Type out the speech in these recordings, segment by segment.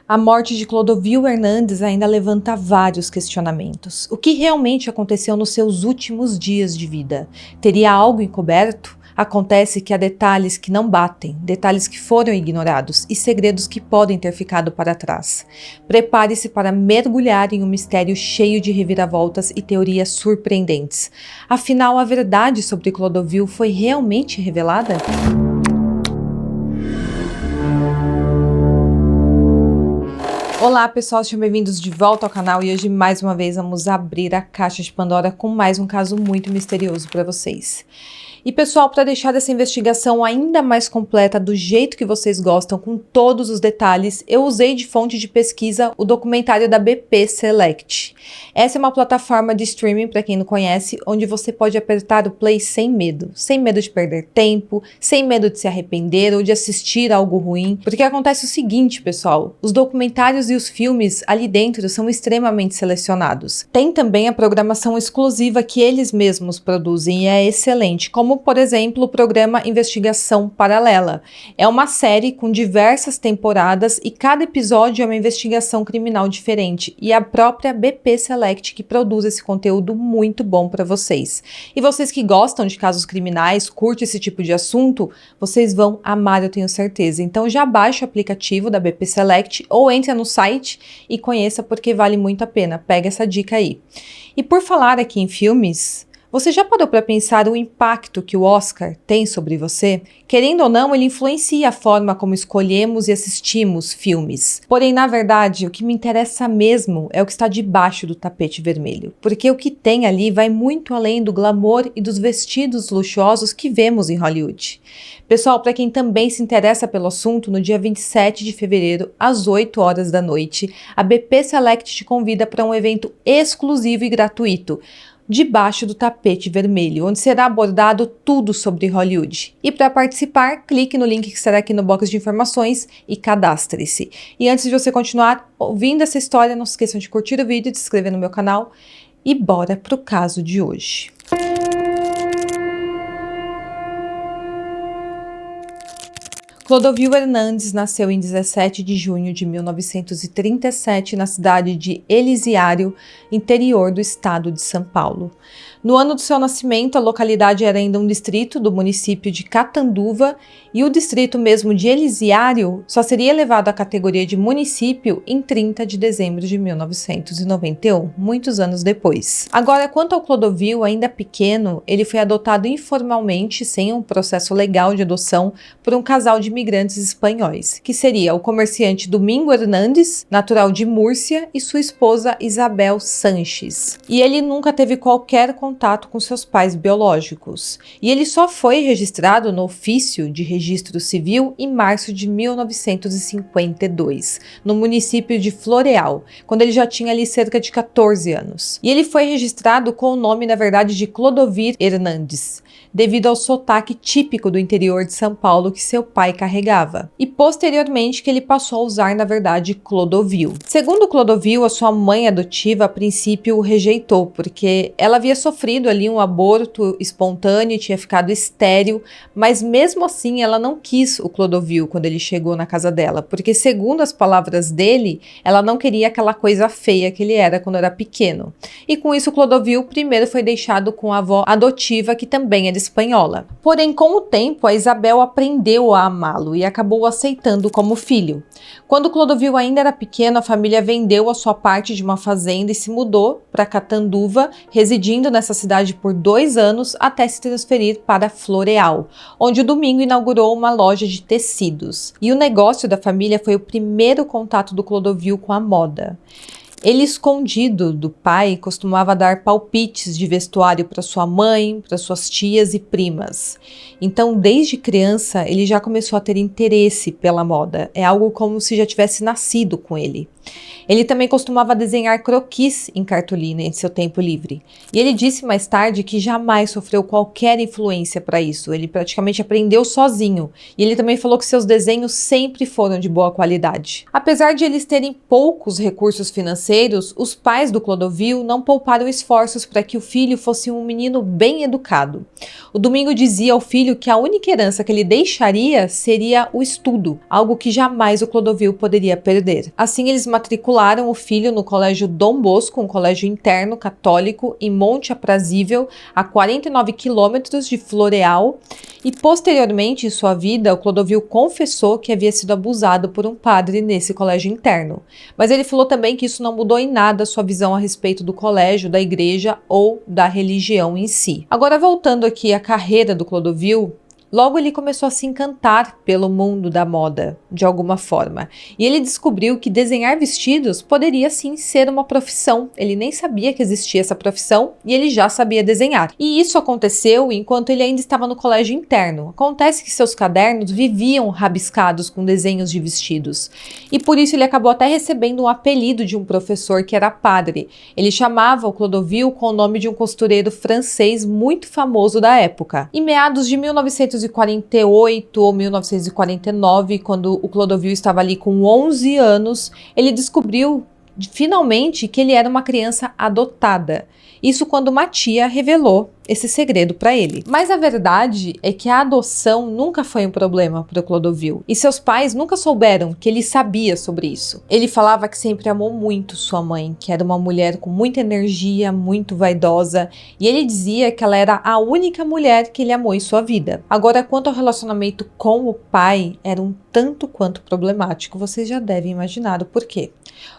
A morte de Clodovil Hernandes ainda levanta vários questionamentos. O que realmente aconteceu nos seus últimos dias de vida? Teria algo encoberto? Acontece que há detalhes que não batem, detalhes que foram ignorados e segredos que podem ter ficado para trás. Prepare-se para mergulhar em um mistério cheio de reviravoltas e teorias surpreendentes. Afinal, a verdade sobre Clodovil foi realmente revelada? Olá pessoal, sejam bem-vindos de volta ao canal e hoje mais uma vez vamos abrir a caixa de Pandora com mais um caso muito misterioso para vocês. E pessoal, para deixar essa investigação ainda mais completa do jeito que vocês gostam, com todos os detalhes, eu usei de fonte de pesquisa o documentário da BP Select. Essa é uma plataforma de streaming, para quem não conhece, onde você pode apertar o play sem medo de perder tempo, sem medo de se arrepender ou de assistir algo ruim, porque acontece o seguinte, pessoal, os documentários e os filmes ali dentro são extremamente selecionados. Tem também a programação exclusiva que eles mesmos produzem e é excelente, como por exemplo o programa Investigação Paralela. É uma série com diversas temporadas e cada episódio é uma investigação criminal diferente e a própria BP Select que produz esse conteúdo muito bom para vocês. E vocês que gostam de casos criminais, curtem esse tipo de assunto, vocês vão amar, eu tenho certeza. Então já baixa o aplicativo da BP Select ou entra no site e conheça porque vale muito a pena. Pega essa dica aí. E por falar aqui em filmes, você já parou para pensar o impacto que o Oscar tem sobre você? Querendo ou não, ele influencia a forma como escolhemos e assistimos filmes. Porém, na verdade, o que me interessa mesmo é o que está debaixo do tapete vermelho. Porque o que tem ali vai muito além do glamour e dos vestidos luxuosos que vemos em Hollywood. Pessoal, para quem também se interessa pelo assunto, no dia 27 de fevereiro, às 8 horas da noite, a BP Select te convida para um evento exclusivo e gratuito, Debaixo do Tapete Vermelho, onde será abordado tudo sobre Hollywood. E para participar, clique no link que estará aqui no box de informações e cadastre-se. E antes de você continuar ouvindo essa história, não se esqueçam de curtir o vídeo, de se inscrever no meu canal e bora pro caso de hoje. Clodovil Hernandes nasceu em 17 de junho de 1937 na cidade de Elisiário, interior do estado de São Paulo. No ano do seu nascimento, a localidade era ainda um distrito do município de Catanduva e o distrito mesmo de Elisiário só seria elevado à categoria de município em 30 de dezembro de 1991, muitos anos depois. Agora, quanto ao Clodovil, ainda pequeno, ele foi adotado informalmente, sem um processo legal de adoção, por um casal de imigrantes espanhóis, que seria o comerciante Domingo Hernandes, natural de Múrcia, e sua esposa Isabel Sanches. E ele nunca teve qualquer contato com seus pais biológicos. E ele só foi registrado no ofício de registro civil em março de 1952, no município de Floreal, quando ele já tinha ali cerca de 14 anos. E ele foi registrado com o nome, na verdade, de Clodovil Hernandes, devido ao sotaque típico do interior de São Paulo que seu pai carregava, e posteriormente que ele passou a usar, na verdade, Clodovil. Segundo Clodovil, a sua mãe adotiva a princípio o rejeitou, porque ela havia sofrido ali um aborto espontâneo e tinha ficado estéril, mas mesmo assim ela não quis o Clodovil quando ele chegou na casa dela, porque segundo as palavras dele, ela não queria aquela coisa feia que ele era quando era pequeno. E com isso, Clodovil primeiro foi deixado com a avó adotiva, que também era espanhola. Porém, com o tempo, a Isabel aprendeu a amá-lo e acabou aceitando como filho. Quando Clodovil ainda era pequeno, a família vendeu a sua parte de uma fazenda e se mudou para Catanduva, residindo nessa cidade por 2 anos até se transferir para Floreal, onde o Domingo inaugurou uma loja de tecidos. E o negócio da família foi o primeiro contato do Clodovil com a moda. Ele, escondido do pai, costumava dar palpites de vestuário para sua mãe, para suas tias e primas. Então, desde criança, ele já começou a ter interesse pela moda. É algo como se já tivesse nascido com ele. Ele também costumava desenhar croquis em cartolina em seu tempo livre. E ele disse mais tarde que jamais sofreu qualquer influência para isso. Ele praticamente aprendeu sozinho. E ele também falou que seus desenhos sempre foram de boa qualidade. Apesar de eles terem poucos recursos financeiros, terceiros, os pais do Clodovil não pouparam esforços para que o filho fosse um menino bem educado. O Domingo dizia ao filho que a única herança que ele deixaria seria o estudo, algo que jamais o Clodovil poderia perder. Assim, eles matricularam o filho no Colégio Dom Bosco, um colégio interno católico em Monte Aprazível, a 49 quilômetros de Floreal, e posteriormente em sua vida, o Clodovil confessou que havia sido abusado por um padre nesse colégio interno. Mas ele falou também que isso não mudou em nada sua visão a respeito do colégio, da igreja ou da religião em si. Agora, voltando aqui à carreira do Clodovil, logo ele começou a se encantar pelo mundo da moda, de alguma forma. E ele descobriu que desenhar vestidos poderia sim ser uma profissão. Ele nem sabia que existia essa profissão e ele já sabia desenhar. E isso aconteceu enquanto ele ainda estava no colégio interno. Acontece que seus cadernos viviam rabiscados com desenhos de vestidos. E por isso ele acabou até recebendo um apelido de um professor que era padre. Ele chamava o Clodovil com o nome de um costureiro francês muito famoso da época. Em meados de 1948 ou 1949, quando o Clodovil estava ali com 11 anos, ele descobriu finalmente que ele era uma criança adotada. Isso quando uma tia revelou esse segredo para ele. Mas a verdade é que a adoção nunca foi um problema para o Clodovil. E seus pais nunca souberam que ele sabia sobre isso. Ele falava que sempre amou muito sua mãe, que era uma mulher com muita energia, muito vaidosa. E ele dizia que ela era a única mulher que ele amou em sua vida. Agora, quanto ao relacionamento com o pai, era um tanto quanto problemático. Vocês já devem imaginar o porquê.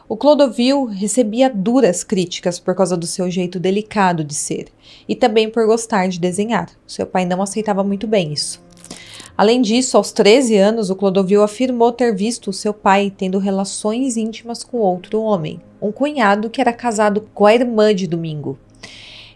O Clodovil recebia duras críticas por causa do seu jeito delicado de ser. E também por gostar de desenhar. Seu pai não aceitava muito bem isso. Além disso, aos 13 anos, o Clodovil afirmou ter visto o seu pai tendo relações íntimas com outro homem, um cunhado que era casado com a irmã de Domingo.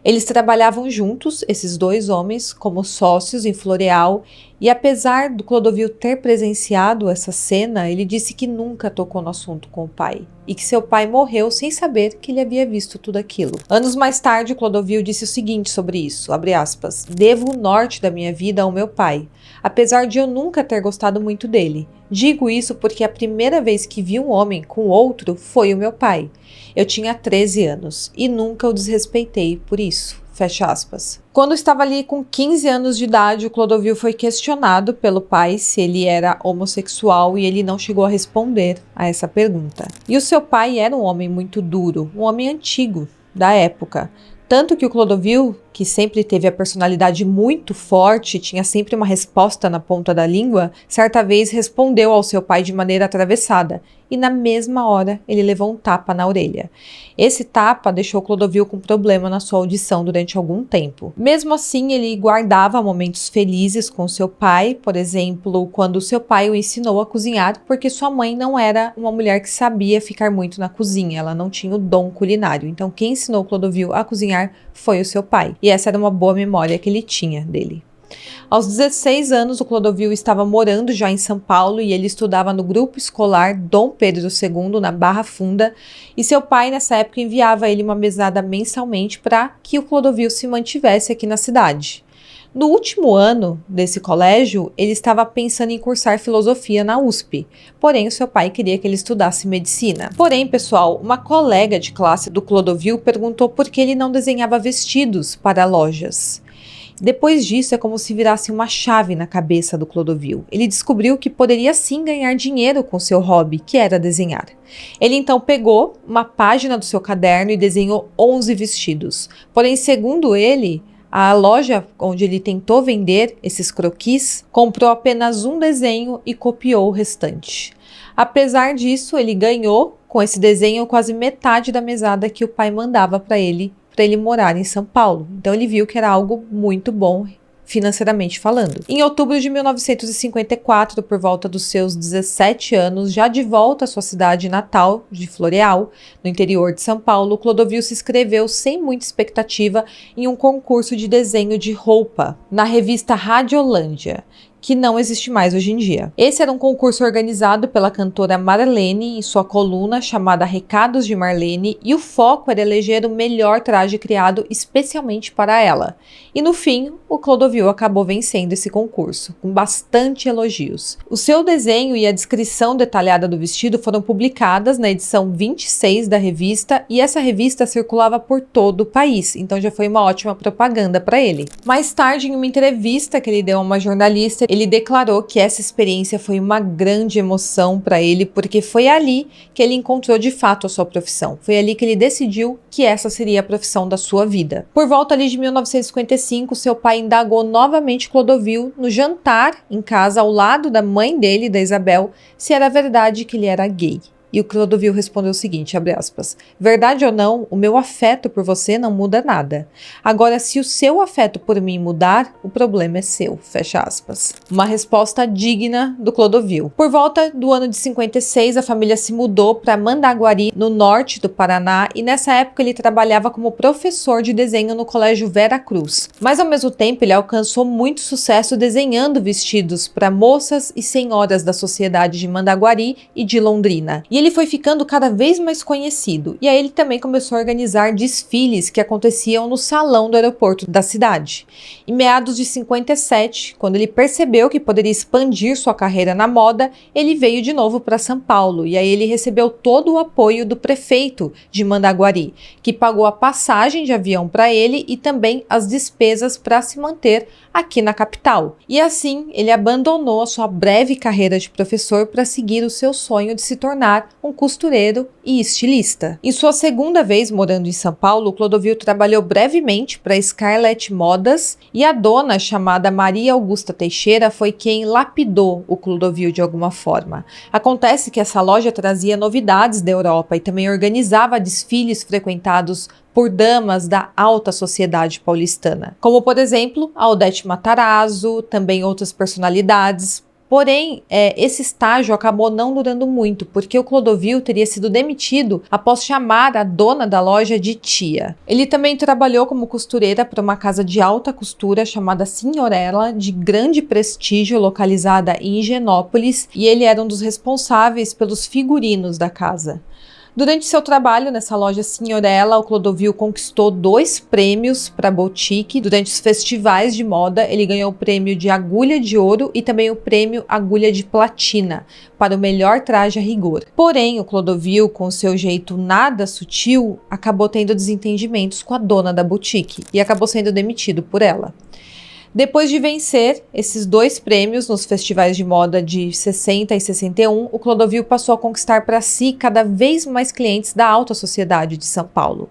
Eles trabalhavam juntos, esses dois homens, como sócios em Floreal, e apesar do Clodovil ter presenciado essa cena, ele disse que nunca tocou no assunto com o pai, e que seu pai morreu sem saber que ele havia visto tudo aquilo. Anos mais tarde, Clodovil disse o seguinte sobre isso, abre aspas, "Devo o norte da minha vida ao meu pai, apesar de eu nunca ter gostado muito dele. Digo isso porque a primeira vez que vi um homem com outro foi o meu pai. Eu tinha 13 anos e nunca o desrespeitei por isso." Fecha aspas. Quando estava ali com 15 anos de idade, o Clodovil foi questionado pelo pai se ele era homossexual e ele não chegou a responder a essa pergunta. E o seu pai era um homem muito duro, um homem antigo da época. Tanto que o Clodovil, que sempre teve a personalidade muito forte, tinha sempre uma resposta na ponta da língua, certa vez respondeu ao seu pai de maneira atravessada, e na mesma hora ele levou um tapa na orelha. Esse tapa deixou Clodovil com problema na sua audição durante algum tempo. Mesmo assim, ele guardava momentos felizes com seu pai, por exemplo, quando seu pai o ensinou a cozinhar, porque sua mãe não era uma mulher que sabia ficar muito na cozinha, ela não tinha o dom culinário. Então quem ensinou Clodovil a cozinhar foi o seu pai. E essa era uma boa memória que ele tinha dele. Aos 16 anos, o Clodovil estava morando já em São Paulo e ele estudava no grupo escolar Dom Pedro II, na Barra Funda, e seu pai, nessa época, enviava a ele uma mesada mensalmente para que o Clodovil se mantivesse aqui na cidade. No último ano desse colégio, ele estava pensando em cursar filosofia na USP, porém o seu pai queria que ele estudasse medicina. Porém, pessoal, uma colega de classe do Clodovil perguntou por que ele não desenhava vestidos para lojas. Depois disso, é como se virasse uma chave na cabeça do Clodovil. Ele descobriu que poderia sim ganhar dinheiro com seu hobby, que era desenhar. Ele então pegou uma página do seu caderno e desenhou 11 vestidos. Porém, segundo ele, a loja onde ele tentou vender esses croquis comprou apenas um desenho e copiou o restante. Apesar disso, ele ganhou com esse desenho quase metade da mesada que o pai mandava para ele morar em São Paulo. Então ele viu que era algo muito bom financeiramente falando. Em outubro de 1954, por volta dos seus 17 anos, já de volta à sua cidade natal de Floreal, no interior de São Paulo, Clodovil se inscreveu sem muita expectativa em um concurso de desenho de roupa na revista Radiolândia, que não existe mais hoje em dia. Esse era um concurso organizado pela cantora Marlene em sua coluna chamada Recados de Marlene, e o foco era eleger o melhor traje criado especialmente para ela. E no fim, o Clodovil acabou vencendo esse concurso, com bastante elogios. O seu desenho e a descrição detalhada do vestido foram publicadas na edição 26 da revista, e essa revista circulava por todo o país, então já foi uma ótima propaganda para ele. Mais tarde, em uma entrevista que ele deu a uma jornalista, ele declarou que essa experiência foi uma grande emoção para ele, porque foi ali que ele encontrou de fato a sua profissão. Foi ali que ele decidiu que essa seria a profissão da sua vida. Por volta ali de 1955, seu pai indagou novamente Clodovil no jantar em casa ao lado da mãe dele, da Isabel, se era verdade que ele era gay. E o Clodovil respondeu o seguinte, abre aspas, verdade ou não, o meu afeto por você não muda nada. Agora, se o seu afeto por mim mudar, o problema é seu, fecha aspas. Uma resposta digna do Clodovil. Por volta do ano de 56, a família se mudou para Mandaguari, no norte do Paraná, e nessa época ele trabalhava como professor de desenho no Colégio Vera Cruz. Mas ao mesmo tempo, ele alcançou muito sucesso desenhando vestidos para moças e senhoras da sociedade de Mandaguari e de Londrina. E ele foi ficando cada vez mais conhecido, e aí ele também começou a organizar desfiles que aconteciam no salão do aeroporto da cidade. Em meados de 57, quando ele percebeu que poderia expandir sua carreira na moda, ele veio de novo para São Paulo, e aí ele recebeu todo o apoio do prefeito de Mandaguari, que pagou a passagem de avião para ele e também as despesas para se manter aqui na capital. E assim, ele abandonou a sua breve carreira de professor para seguir o seu sonho de se tornar um costureiro e estilista. Em sua segunda vez morando em São Paulo, Clodovil trabalhou brevemente para Scarlett Modas, e a dona, chamada Maria Augusta Teixeira, foi quem lapidou o Clodovil de alguma forma. Acontece que essa loja trazia novidades da Europa e também organizava desfiles frequentados por damas da alta sociedade paulistana, como por exemplo a Odete Matarazzo, também outras personalidades. Porém, esse estágio acabou não durando muito, porque o Clodovil teria sido demitido após chamar a dona da loja de tia. Ele também trabalhou como costureira para uma casa de alta costura chamada Signorella, de grande prestígio, localizada em Higienópolis, e ele era um dos responsáveis pelos figurinos da casa. Durante seu trabalho nessa loja Signorella, o Clodovil conquistou 2 prêmios para a boutique. Durante os festivais de moda, ele ganhou o prêmio de agulha de ouro e também o prêmio agulha de platina para o melhor traje a rigor. Porém, o Clodovil, com seu jeito nada sutil, acabou tendo desentendimentos com a dona da boutique e acabou sendo demitido por ela. Depois de vencer esses 2 prêmios nos festivais de moda de 60 e 61, o Clodovil passou a conquistar para si cada vez mais clientes da alta sociedade de São Paulo.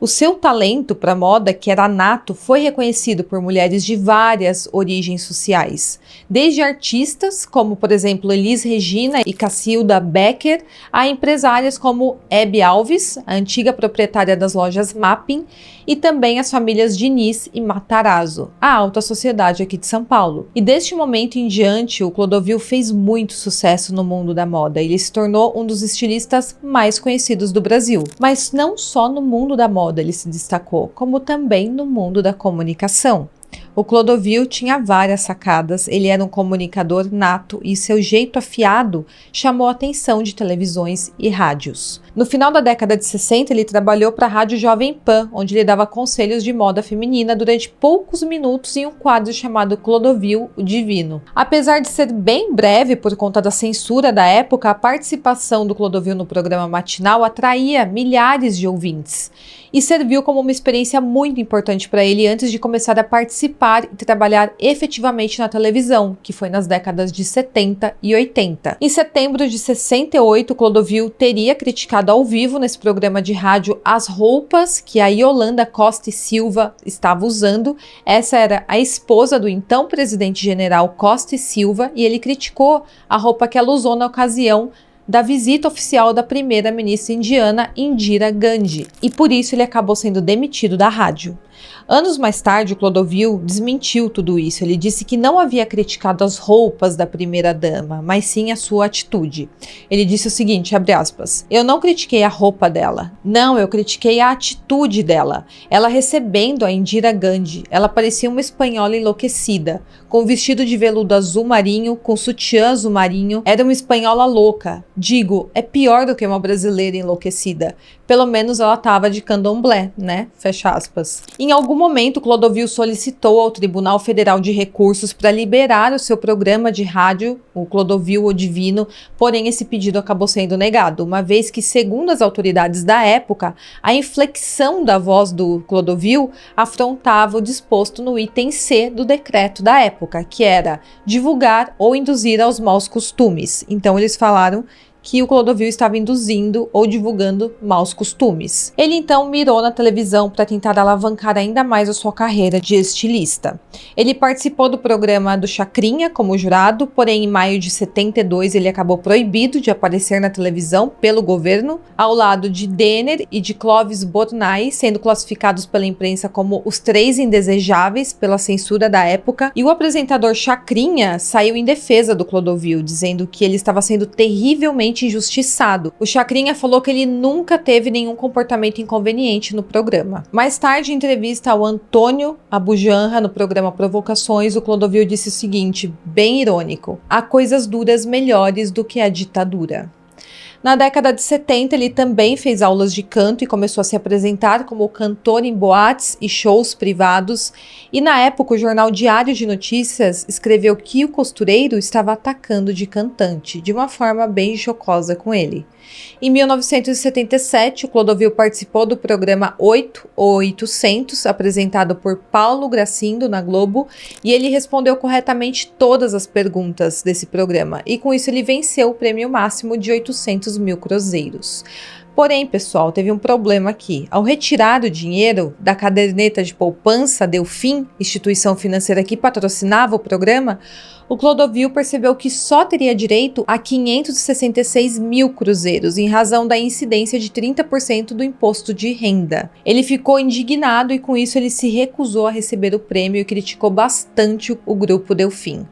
O seu talento para moda, que era nato, foi reconhecido por mulheres de várias origens sociais, desde artistas, como por exemplo Elis Regina e Cacilda Becker, a empresárias como Hebe Alves, a antiga proprietária das lojas Mapping, e também as famílias Diniz e Matarazzo, a alta sociedade aqui de São Paulo. E deste momento em diante, o Clodovil fez muito sucesso no mundo da moda. Ele se tornou um dos estilistas mais conhecidos do Brasil. Mas não só no mundo da moda ele se destacou, como também no mundo da comunicação. O Clodovil tinha várias sacadas, ele era um comunicador nato e seu jeito afiado chamou a atenção de televisões e rádios. No final da década de 60, ele trabalhou para a Rádio Jovem Pan, onde ele dava conselhos de moda feminina durante poucos minutos em um quadro chamado Clodovil, o Divino. Apesar de ser bem breve por conta da censura da época, a participação do Clodovil no programa matinal atraía milhares de ouvintes e serviu como uma experiência muito importante para ele antes de começar a participar e trabalhar efetivamente na televisão, que foi nas décadas de 70 e 80. Em setembro de 68, Clodovil teria criticado ao vivo nesse programa de rádio as roupas que a Yolanda Costa e Silva estava usando. Essa era a esposa do então presidente general Costa e Silva, e ele criticou a roupa que ela usou na ocasião da visita oficial da primeira-ministra indiana Indira Gandhi, e por isso ele acabou sendo demitido da rádio. Anos mais tarde, o Clodovil desmentiu tudo isso. Ele disse que não havia criticado as roupas da primeira-dama, mas sim a sua atitude. Ele disse o seguinte, abre aspas, eu não critiquei a roupa dela. Não, eu critiquei a atitude dela. Ela recebendo a Indira Gandhi, ela parecia uma espanhola enlouquecida, com vestido de veludo azul marinho, com sutiã azul marinho. Era uma espanhola louca. Digo, é pior do que uma brasileira enlouquecida. Pelo menos ela estava de candomblé, né? Fecha aspas. Em algum momento, Clodovil solicitou ao Tribunal Federal de Recursos para liberar o seu programa de rádio, o Clodovil o Divino, porém esse pedido acabou sendo negado, uma vez que, segundo as autoridades da época, a inflexão da voz do Clodovil afrontava o disposto no item C do decreto da época, que era divulgar ou induzir aos maus costumes. Então eles falaram que o Clodovil estava induzindo ou divulgando maus costumes. Ele então mirou na televisão para tentar alavancar ainda mais a sua carreira de estilista. Ele participou do programa do Chacrinha como jurado, porém em maio de 72 ele acabou proibido de aparecer na televisão pelo governo, ao lado de Denner e de Clovis Bornai, sendo classificados pela imprensa como os 3 indesejáveis pela censura da época, e o apresentador Chacrinha saiu em defesa do Clodovil, dizendo que ele estava sendo terrivelmente injustiçado. O Chacrinha falou que ele nunca teve nenhum comportamento inconveniente no programa. Mais tarde, em entrevista ao Antônio Abujanra no programa Provocações, o Clodovil disse o seguinte, bem irônico: há coisas duras melhores do que a ditadura. Na década de 70, ele também fez aulas de canto e começou a se apresentar como cantor em boates e shows privados. E na época, o jornal Diário de Notícias escreveu que o costureiro estava atacando de cantante, de uma forma bem jocosa com ele. Em 1977, o Clodovil participou do programa 8 ou 800, apresentado por Paulo Gracindo na Globo, e ele respondeu corretamente todas as perguntas desse programa, e com isso ele venceu o prêmio máximo de 800 mil cruzeiros. Porém, pessoal, teve um problema aqui. Ao retirar o dinheiro da caderneta de poupança Delfim, instituição financeira que patrocinava o programa, o Clodovil percebeu que só teria direito a 566 mil cruzeiros, em razão da incidência de 30% do imposto de renda. Ele ficou indignado e com isso ele se recusou a receber o prêmio e criticou bastante o grupo Delfim.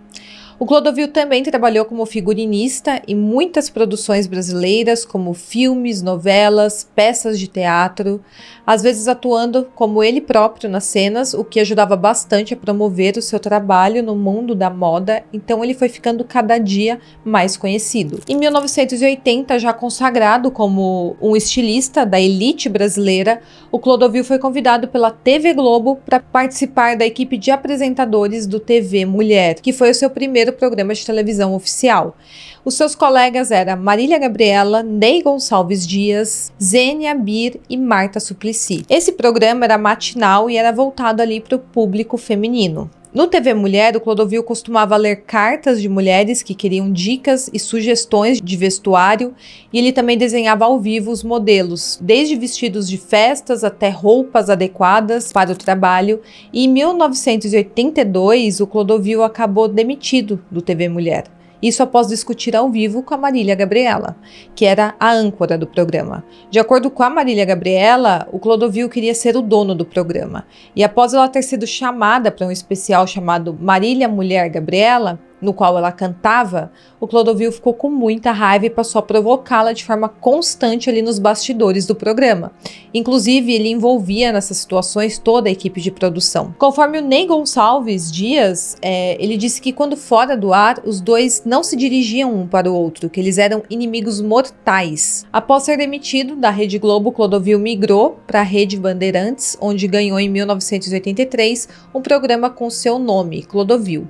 O Clodovil também trabalhou como figurinista em muitas produções brasileiras, como filmes, novelas, peças de teatro, às vezes atuando como ele próprio nas cenas, o que ajudava bastante a promover o seu trabalho no mundo da moda, então ele foi ficando cada dia mais conhecido. Em 1980, já consagrado como um estilista da elite brasileira, o Clodovil foi convidado pela TV Globo para participar da equipe de apresentadores do TV Mulher, que foi o seu primeiro programa de televisão oficial. Os seus colegas eram Marília Gabriela, Ney Gonçalves Dias, Zênia Bir e Marta Suplicy. Esse programa era matinal e era voltado ali para o público feminino. No TV Mulher, o Clodovil costumava ler cartas de mulheres que queriam dicas e sugestões de vestuário, e ele também desenhava ao vivo os modelos, desde vestidos de festas até roupas adequadas para o trabalho, e em 1982 o Clodovil acabou demitido do TV Mulher. Isso após discutir ao vivo com a Marília Gabriela, que era a âncora do programa. De acordo com a Marília Gabriela, o Clodovil queria ser o dono do programa. E após ela ter sido chamada para um especial chamado Marília Mulher Gabriela, no qual ela cantava, o Clodovil ficou com muita raiva e passou a provocá-la de forma constante ali nos bastidores do programa. Inclusive, ele envolvia nessas situações toda a equipe de produção. Conforme o Ney Gonçalves Dias, ele disse que quando fora do ar, os dois não se dirigiam um para o outro, que eles eram inimigos mortais. Após ser demitido da Rede Globo, Clodovil migrou para a Rede Bandeirantes, onde ganhou em 1983 um programa com seu nome, Clodovil.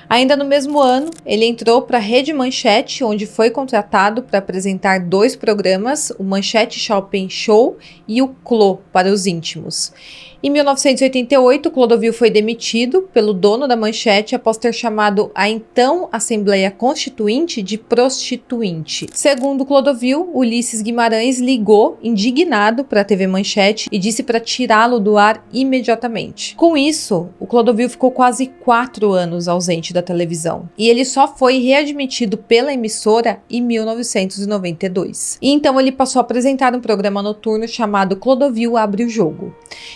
Ainda no mesmo ano, ele entrou para a Rede Manchete, onde foi contratado para apresentar 2 programas, o Manchete Shopping Show e o Clô para os íntimos. Em 1988, Clodovil foi demitido pelo dono da Manchete após ter chamado a então Assembleia Constituinte de prostituinte. Segundo Clodovil, Ulisses Guimarães ligou indignado para a TV Manchete e disse para tirá-lo do ar imediatamente. Com isso, o Clodovil ficou quase 4 anos ausente da televisão e ele só foi readmitido pela emissora em 1992. E então ele passou a apresentar um programa noturno chamado Clodovil Abre o Jogo.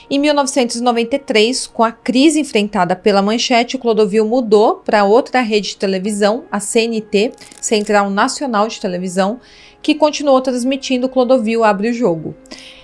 Em 1993, com a crise enfrentada pela Manchete, o Clodovil mudou para outra rede de televisão, a CNT, Central Nacional de Televisão, que continuou transmitindo Clodovil Abre o Jogo.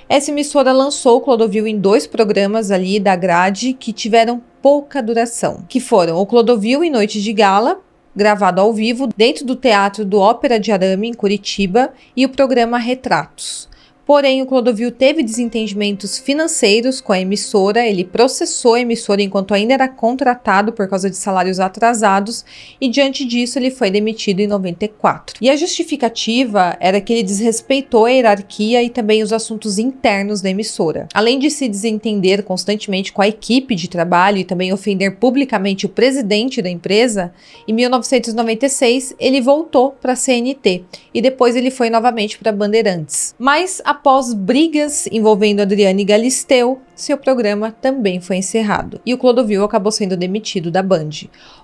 Essa emissora lançou o Clodovil em 2 programas ali da grade que tiveram pouca duração, que foram o Clodovil em Noite de Gala, gravado ao vivo dentro do Teatro do Ópera de Arame, em Curitiba, e o programa Retratos. Porém, o Clodovil teve desentendimentos financeiros com a emissora, ele processou a emissora enquanto ainda era contratado por causa de salários atrasados e, diante disso, ele foi demitido em 94. E a justificativa era que ele desrespeitou a hierarquia e também os assuntos internos da emissora. Além de se desentender constantemente com a equipe de trabalho e também ofender publicamente o presidente da empresa, em 1996 ele voltou para a CNT e depois ele foi novamente para Bandeirantes. Mas, após brigas envolvendo Adriane Galisteu, seu programa também foi encerrado e o Clodovil acabou sendo demitido da Band,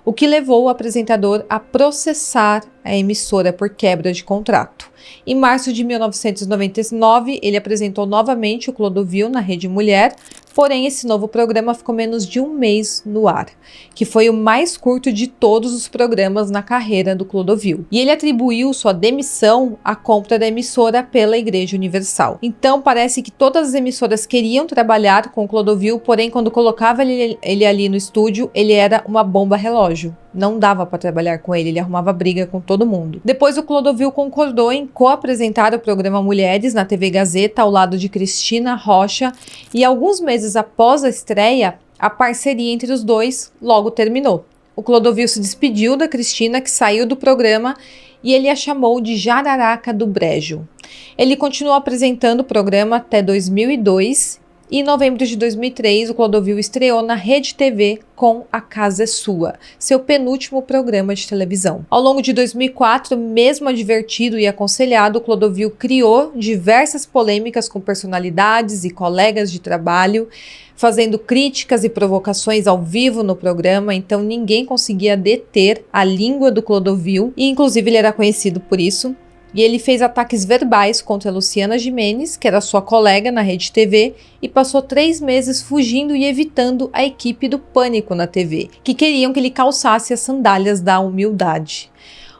o que levou o apresentador a processar a emissora por quebra de contrato. Em março de 1999, ele apresentou novamente o Clodovil na Rede Mulher, porém esse novo programa ficou menos de 1 mês no ar, que foi o mais curto de todos os programas na carreira do Clodovil. E ele atribuiu sua demissão à compra da emissora pela Igreja Universal. Então parece que todas as emissoras queriam trabalhar com o Clodovil, porém quando colocava ele ali no estúdio, ele era uma bomba relógio. Não dava para trabalhar com ele arrumava briga com todo mundo. Depois o Clodovil concordou em co-apresentar o programa Mulheres na TV Gazeta ao lado de Cristina Rocha e alguns meses após a estreia, a parceria entre os dois logo terminou. O Clodovil se despediu da Cristina, que saiu do programa, e ele a chamou de Jararaca do Brejo. Ele continuou apresentando o programa até 2002 e em novembro de 2003 o Clodovil estreou na Rede TV com A Casa é Sua, seu penúltimo programa de televisão. Ao longo de 2004, mesmo advertido e aconselhado, o Clodovil criou diversas polêmicas com personalidades e colegas de trabalho, fazendo críticas e provocações ao vivo no programa, então ninguém conseguia deter a língua do Clodovil, e inclusive ele era conhecido por isso. E ele fez ataques verbais contra Luciana Gimenez, que era sua colega na Rede TV, e passou 3 meses fugindo e evitando a equipe do Pânico na TV, que queriam que ele calçasse as sandálias da humildade.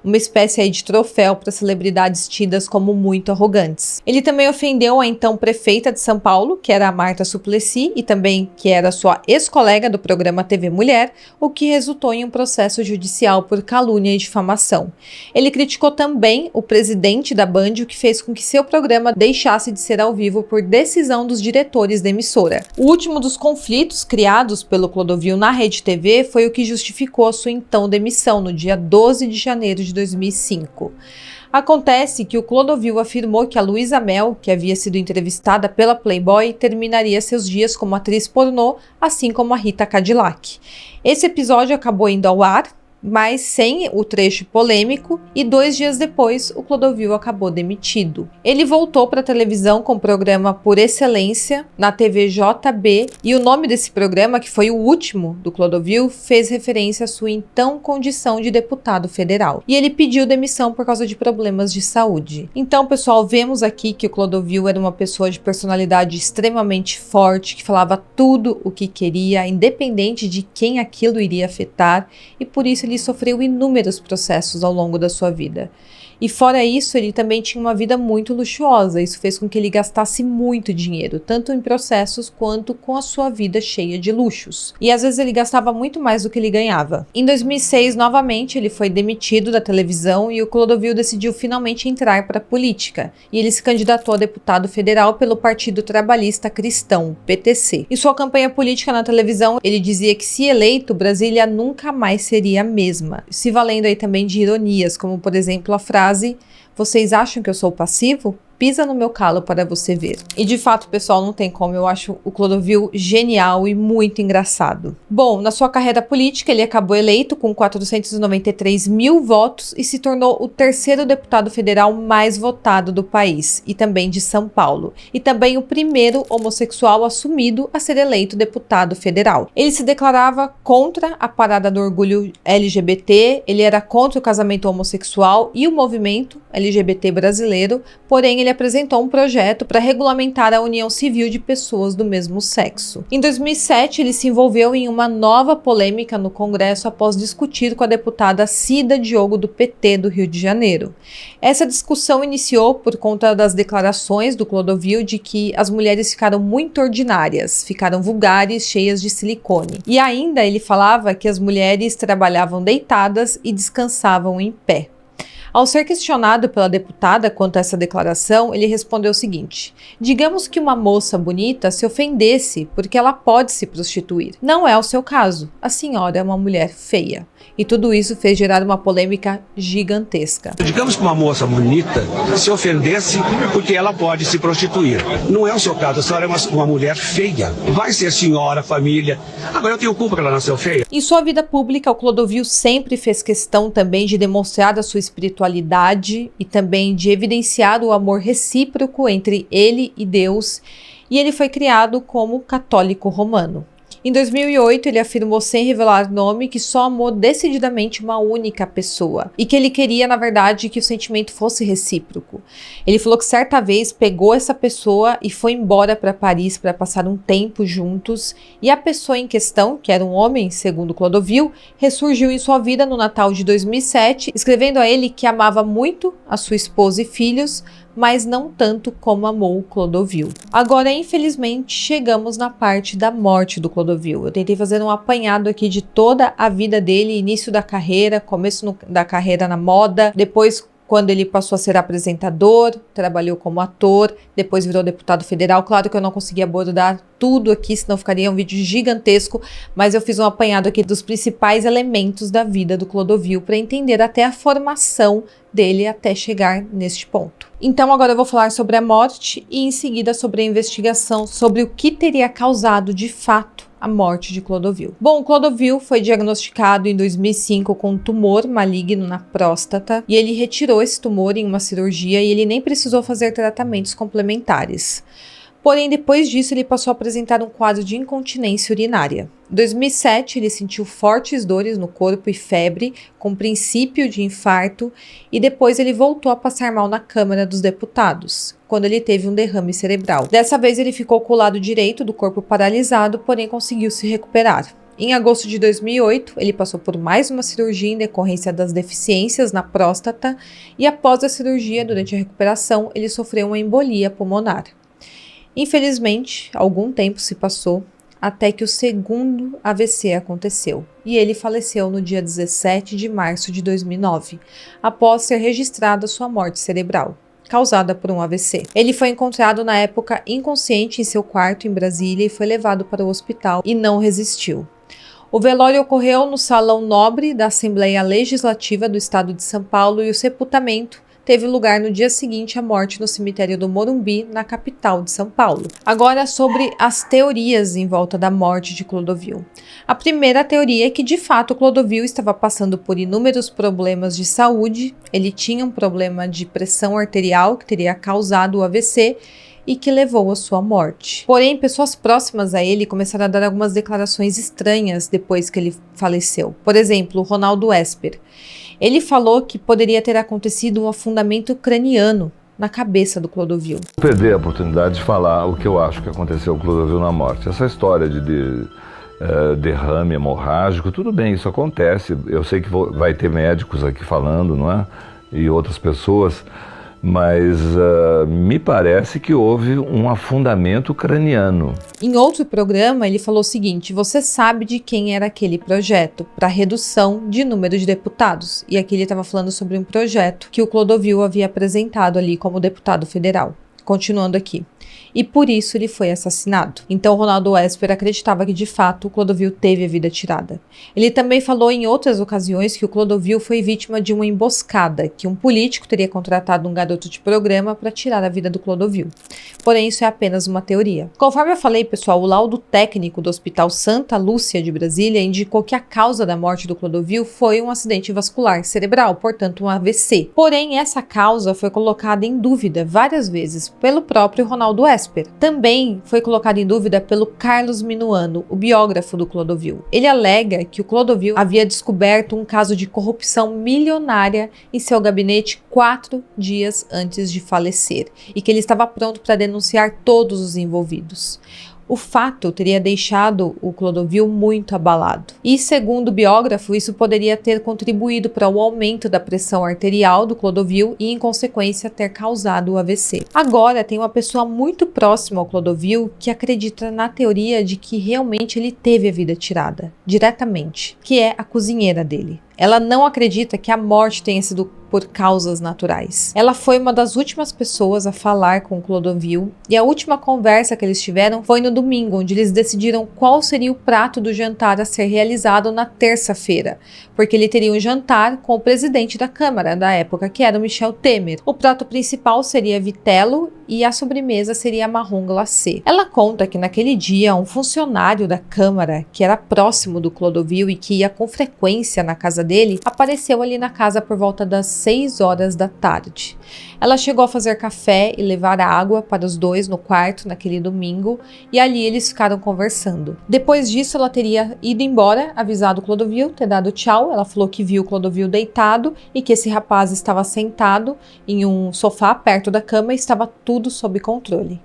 Uma espécie aí de troféu para celebridades tidas como muito arrogantes. Ele também ofendeu a então prefeita de São Paulo, que era a Marta Suplicy, e também que era sua ex-colega do programa TV Mulher, o que resultou em um processo judicial por calúnia e difamação. Ele criticou também o presidente da Band, o que fez com que seu programa deixasse de ser ao vivo por decisão dos diretores da emissora. O último dos conflitos criados pelo Clodovil na Rede TV foi o que justificou a sua então demissão no dia 12 de janeiro de 2005. Acontece que o Clodovil afirmou que a Luísa Mel, que havia sido entrevistada pela Playboy, terminaria seus dias como atriz pornô, assim como a Rita Cadillac. Esse episódio acabou indo ao ar, mas sem o trecho polêmico, e 2 dias depois o Clodovil acabou demitido. Ele voltou para a televisão com o programa Por Excelência, na TV JB, e o nome desse programa, que foi o último do Clodovil, fez referência à sua então condição de deputado federal. E ele pediu demissão por causa de problemas de saúde. Então, pessoal, vemos aqui que o Clodovil era uma pessoa de personalidade extremamente forte, que falava tudo o que queria, independente de quem aquilo iria afetar, e por isso ele sofreu inúmeros processos ao longo da sua vida. E fora isso, ele também tinha uma vida muito luxuosa. Isso fez com que ele gastasse muito dinheiro, tanto em processos quanto com a sua vida cheia de luxos. E às vezes ele gastava muito mais do que ele ganhava. Em 2006, novamente, ele foi demitido da televisão e o Clodovil decidiu finalmente entrar para a política. E ele se candidatou a deputado federal pelo Partido Trabalhista Cristão, PTC. Em sua campanha política na televisão, ele dizia que, se eleito, Brasília nunca mais seria a mesma, se valendo aí também de ironias, como por exemplo a frase: Vocês acham que eu sou passivo? Pisa no meu calo para você ver. E de fato, pessoal, não tem como. Eu acho o Clodovil genial e muito engraçado. Bom, na sua carreira política, ele acabou eleito com 493 mil votos e se tornou o terceiro deputado federal mais votado do país e também de São Paulo. E também o primeiro homossexual assumido a ser eleito deputado federal. Ele se declarava contra a parada do orgulho LGBT, ele era contra o casamento homossexual e o movimento LGBT brasileiro, porém ele apresentou um projeto para regulamentar a união civil de pessoas do mesmo sexo. Em 2007, ele se envolveu em uma nova polêmica no Congresso após discutir com a deputada Cida Diogo do PT do Rio de Janeiro. Essa discussão iniciou por conta das declarações do Clodovil de que as mulheres ficaram muito ordinárias, ficaram vulgares, cheias de silicone. E ainda ele falava que as mulheres trabalhavam deitadas e descansavam em pé. Ao ser questionado pela deputada quanto a essa declaração, ele respondeu o seguinte: digamos que uma moça bonita se ofendesse porque ela pode se prostituir. Não é o seu caso. A senhora é uma mulher feia. E tudo isso fez gerar uma polêmica gigantesca. Digamos que uma moça bonita se ofendesse porque ela pode se prostituir. Não é o seu caso, a senhora é uma mulher feia. Vai ser senhora, família. Agora eu tenho culpa que ela nasceu feia. Em sua vida pública, o Clodovil sempre fez questão também de demonstrar a sua espiritualidade e também de evidenciar o amor recíproco entre ele e Deus, e ele foi criado como católico romano. Em 2008, ele afirmou sem revelar nome que só amou decididamente uma única pessoa e que ele queria, na verdade, que o sentimento fosse recíproco. Ele falou que certa vez pegou essa pessoa e foi embora para Paris para passar um tempo juntos, e a pessoa em questão, que era um homem, segundo Clodovil, ressurgiu em sua vida no Natal de 2007, escrevendo a ele que amava muito a sua esposa e filhos, mas não tanto como amou o Clodovil. Agora, infelizmente, chegamos na parte da morte do Clodovil. Eu tentei fazer um apanhado aqui de toda a vida dele, início da carreira, começo da carreira na moda, depois quando ele passou a ser apresentador, trabalhou como ator, depois virou deputado federal. Claro que eu não consegui abordar tudo aqui, senão ficaria um vídeo gigantesco, mas eu fiz um apanhado aqui dos principais elementos da vida do Clodovil para entender até a formação dele até chegar neste ponto. Então agora eu vou falar sobre a morte e em seguida sobre a investigação sobre o que teria causado de fato a morte de Clodovil. Bom, Clodovil foi diagnosticado em 2005 com um tumor maligno na próstata e ele retirou esse tumor em uma cirurgia e ele nem precisou fazer tratamentos complementares. Porém, depois disso, ele passou a apresentar um quadro de incontinência urinária. Em 2007, ele sentiu fortes dores no corpo e febre, com princípio de infarto, e depois ele voltou a passar mal na Câmara dos Deputados, quando ele teve um derrame cerebral. Dessa vez, ele ficou com o lado direito do corpo paralisado, porém conseguiu se recuperar. Em agosto de 2008, ele passou por mais uma cirurgia em decorrência das deficiências na próstata, e após a cirurgia, durante a recuperação, ele sofreu uma embolia pulmonar. Infelizmente, algum tempo se passou até que o segundo AVC aconteceu e ele faleceu no dia 17 de março de 2009, após ser registrada sua morte cerebral, causada por um AVC. Ele foi encontrado na época inconsciente em seu quarto em Brasília e foi levado para o hospital e não resistiu. O velório ocorreu no Salão Nobre da Assembleia Legislativa do Estado de São Paulo e o sepultamento teve lugar no dia seguinte à morte no cemitério do Morumbi, na capital de São Paulo. Agora sobre as teorias em volta da morte de Clodovil. A primeira teoria é que de fato Clodovil estava passando por inúmeros problemas de saúde, ele tinha um problema de pressão arterial que teria causado o AVC e que levou à sua morte. Porém, pessoas próximas a ele começaram a dar algumas declarações estranhas depois que ele faleceu. Por exemplo, o Ronaldo Esper. Ele falou que poderia ter acontecido um afundamento craniano na cabeça do Clodovil. Perder a oportunidade de falar o que eu acho que aconteceu com o Clodovil na morte. Essa história de derrame hemorrágico, tudo bem, isso acontece. Eu sei que vai ter médicos aqui falando, não é? E outras pessoas, mas me parece que houve um afundamento craniano. Em outro programa, ele falou o seguinte: você sabe de quem era aquele projeto para redução de número de deputados? E aqui ele estava falando sobre um projeto que o Clodovil havia apresentado ali como deputado federal. Continuando aqui. E por isso ele foi assassinado. Então Ronaldo Esper acreditava que de fato o Clodovil teve a vida tirada. Ele também falou em outras ocasiões que o Clodovil foi vítima de uma emboscada, que um político teria contratado um garoto de programa para tirar a vida do Clodovil. Porém, isso é apenas uma teoria. Conforme eu falei, pessoal, o laudo técnico do Hospital Santa Lúcia de Brasília indicou que a causa da morte do Clodovil foi um acidente vascular cerebral, portanto um AVC. Porém, essa causa foi colocada em dúvida várias vezes pelo próprio Ronaldo Esper. Também foi colocado em dúvida pelo Carlos Minuano, o biógrafo do Clodovil. Ele alega que o Clodovil havia descoberto um caso de corrupção milionária em seu gabinete 4 dias antes de falecer e que ele estava pronto para denunciar todos os envolvidos. O fato teria deixado o Clodovil muito abalado. E, segundo o biógrafo, isso poderia ter contribuído para o aumento da pressão arterial do Clodovil e, em consequência, ter causado o AVC. Agora, tem uma pessoa muito próxima ao Clodovil que acredita na teoria de que realmente ele teve a vida tirada, diretamente, que é a cozinheira dele. Ela não acredita que a morte tenha sido por causas naturais. Ela foi uma das últimas pessoas a falar com o Clodovil e a última conversa que eles tiveram foi no domingo, onde eles decidiram qual seria o prato do jantar a ser realizado na terça-feira, porque ele teria um jantar com o presidente da Câmara da época, que era o Michel Temer. O prato principal seria vitelo e a sobremesa seria marrom glacê. Ela conta que naquele dia um funcionário da Câmara, que era próximo do Clodovil e que ia com frequência na casa dele, apareceu ali na casa por volta das 6 horas da tarde. Ela chegou a fazer café e levar água para os dois no quarto naquele domingo e ali eles ficaram conversando. Depois disso ela teria ido embora, avisado o Clodovil, ter dado tchau. Ela falou que viu o Clodovil deitado e que esse rapaz estava sentado em um sofá perto da cama e estava tudo sob controle.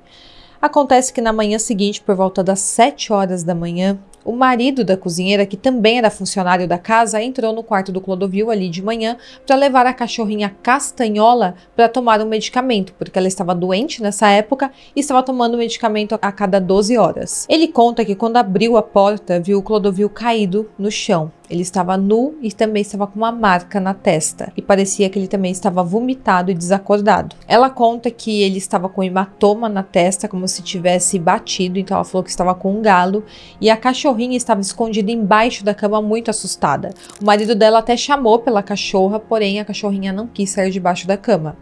Acontece que na manhã seguinte, por volta das 7 horas da manhã, o marido da cozinheira, que também era funcionário da casa, entrou no quarto do Clodovil ali de manhã para levar a cachorrinha Castanhola para tomar um medicamento, porque ela estava doente nessa época e estava tomando medicamento a cada 12 horas. Ele conta que quando abriu a porta, viu o Clodovil caído no chão. Ele estava nu e também estava com uma marca na testa e parecia que ele também estava vomitado e desacordado. Ela conta que ele estava com hematoma na testa, como se tivesse batido, então ela falou que estava com um galo e a cachorrinha estava escondida embaixo da cama muito assustada. O marido dela até chamou pela cachorra, porém a cachorrinha não quis sair debaixo da cama.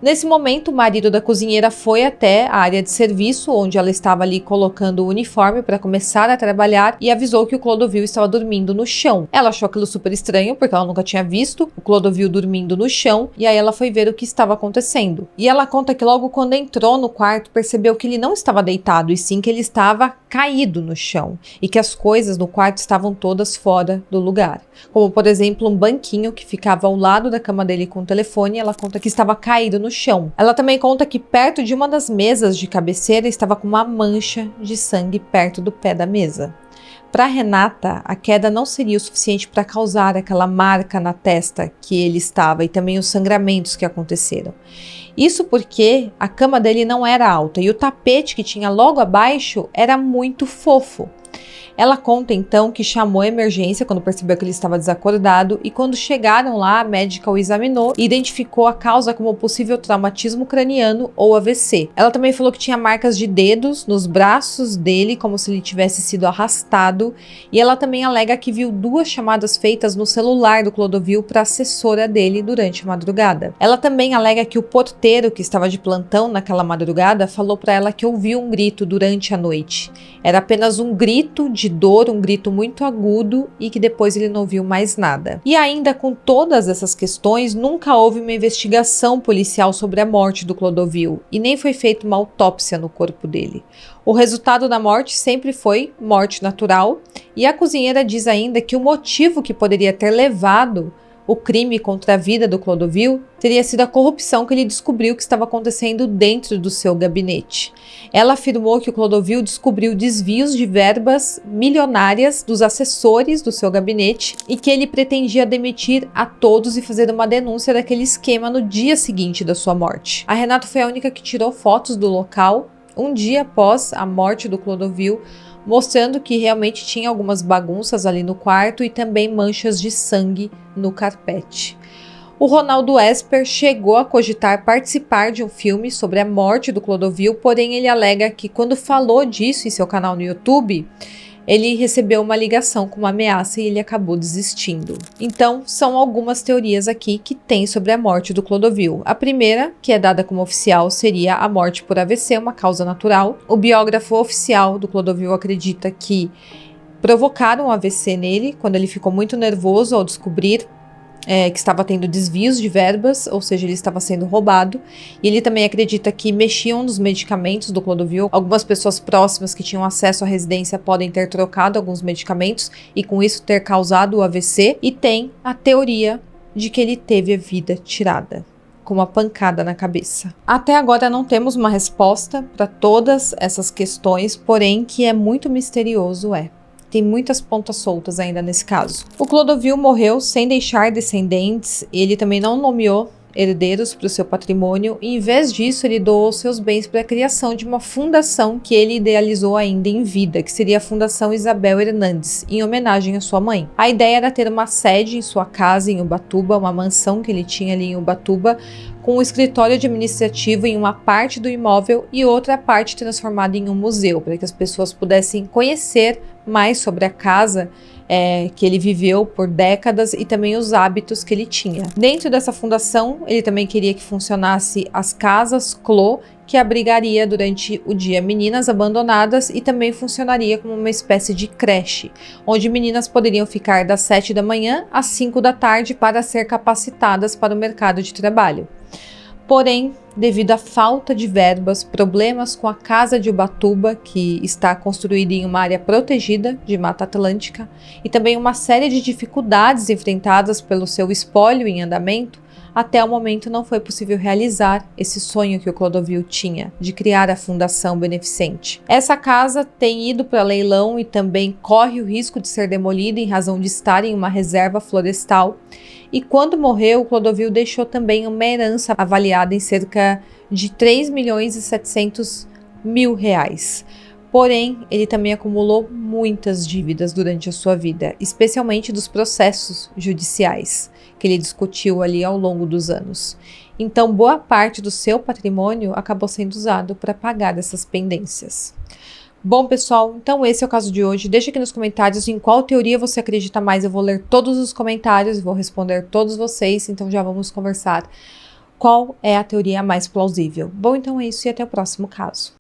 Nesse momento, o marido da cozinheira foi até a área de serviço, onde ela estava ali colocando o uniforme para começar a trabalhar e avisou que o Clodovil estava dormindo no chão. Ela achou aquilo super estranho, porque ela nunca tinha visto o Clodovil dormindo no chão, e aí ela foi ver o que estava acontecendo. E ela conta que logo quando entrou no quarto, percebeu que ele não estava deitado, e sim que ele estava caído no chão, e que as coisas no quarto estavam todas fora do lugar. Como, por exemplo, um banquinho que ficava ao lado da cama dele com o telefone, ela conta que estava caído no chão. Ela também conta que perto de uma das mesas de cabeceira estava com uma mancha de sangue perto do pé da mesa. Para Renata, a queda não seria o suficiente para causar aquela marca na testa que ele estava e também os sangramentos que aconteceram. Isso porque a cama dele não era alta e o tapete que tinha logo abaixo era muito fofo. Ela conta então que chamou a emergência quando percebeu que ele estava desacordado e quando chegaram lá, a médica o examinou e identificou a causa como possível traumatismo craniano ou AVC. Ela também falou que tinha marcas de dedos nos braços dele, como se ele tivesse sido arrastado, e ela também alega que viu 2 chamadas feitas no celular do Clodovil para a assessora dele durante a madrugada. Ela também alega que o porteiro que estava de plantão naquela madrugada falou para ela que ouviu um grito durante a noite. Era apenas um grito de dor, um grito muito agudo e que depois ele não ouviu mais nada. E ainda com todas essas questões, nunca houve uma investigação policial sobre a morte do Clodovil e nem foi feita uma autópsia no corpo dele. O resultado da morte sempre foi morte natural e a cozinheira diz ainda que o motivo que poderia ter levado o crime contra a vida do Clodovil teria sido a corrupção que ele descobriu que estava acontecendo dentro do seu gabinete. Ela afirmou que o Clodovil descobriu desvios de verbas milionárias dos assessores do seu gabinete e que ele pretendia demitir a todos e fazer uma denúncia daquele esquema no dia seguinte da sua morte. A Renata foi a única que tirou fotos do local um dia após a morte do Clodovil, mostrando que realmente tinha algumas bagunças ali no quarto e também manchas de sangue no carpete. O Ronaldo Esper chegou a cogitar participar de um filme sobre a morte do Clodovil, porém ele alega que quando falou disso em seu canal no YouTube, ele recebeu uma ligação com uma ameaça e ele acabou desistindo. Então, são algumas teorias aqui que tem sobre a morte do Clodovil. A primeira, que é dada como oficial, seria a morte por AVC, uma causa natural. O biógrafo oficial do Clodovil acredita que provocaram um AVC nele quando ele ficou muito nervoso ao descobrir que estava tendo desvios de verbas, ou seja, ele estava sendo roubado. E ele também acredita que mexiam nos medicamentos do Clodovil. Algumas pessoas próximas que tinham acesso à residência podem ter trocado alguns medicamentos e com isso ter causado o AVC. E tem a teoria de que ele teve a vida tirada com uma pancada na cabeça. Até agora não temos uma resposta para todas essas questões, porém que é muito misterioso Tem muitas pontas soltas ainda nesse caso. O Clodovil morreu sem deixar descendentes, ele também não nomeou herdeiros para o seu patrimônio e, em vez disso, ele doou seus bens para a criação de uma fundação que ele idealizou ainda em vida, que seria a Fundação Isabel Hernandes, em homenagem à sua mãe. A ideia era ter uma sede em sua casa em Ubatuba, uma mansão que ele tinha ali em Ubatuba, com um escritório administrativo em uma parte do imóvel e outra parte transformada em um museu, para que as pessoas pudessem conhecer mais sobre a casa que ele viveu por décadas e também os hábitos que ele tinha. Dentro dessa fundação, ele também queria que funcionasse as casas Clô, que abrigaria durante o dia meninas abandonadas e também funcionaria como uma espécie de creche, onde meninas poderiam ficar das 7 da manhã às 5 da tarde para ser capacitadas para o mercado de trabalho. Porém, devido à falta de verbas, problemas com a Casa de Ubatuba, que está construída em uma área protegida de Mata Atlântica, e também uma série de dificuldades enfrentadas pelo seu espólio em andamento, até o momento não foi possível realizar esse sonho que o Clodovil tinha, de criar a fundação beneficente. Essa casa tem ido para leilão e também corre o risco de ser demolida em razão de estar em uma reserva florestal. E quando morreu, o Clodovil deixou também uma herança avaliada em cerca de 3.700.000 reais. Porém, ele também acumulou muitas dívidas durante a sua vida, especialmente dos processos judiciais que ele discutiu ali ao longo dos anos. Então, boa parte do seu patrimônio acabou sendo usado para pagar essas pendências. Bom, pessoal, então esse é o caso de hoje. Deixa aqui nos comentários em qual teoria você acredita mais. Eu vou ler todos os comentários e vou responder todos vocês, então já vamos conversar qual é a teoria mais plausível. Bom, então é isso e até o próximo caso.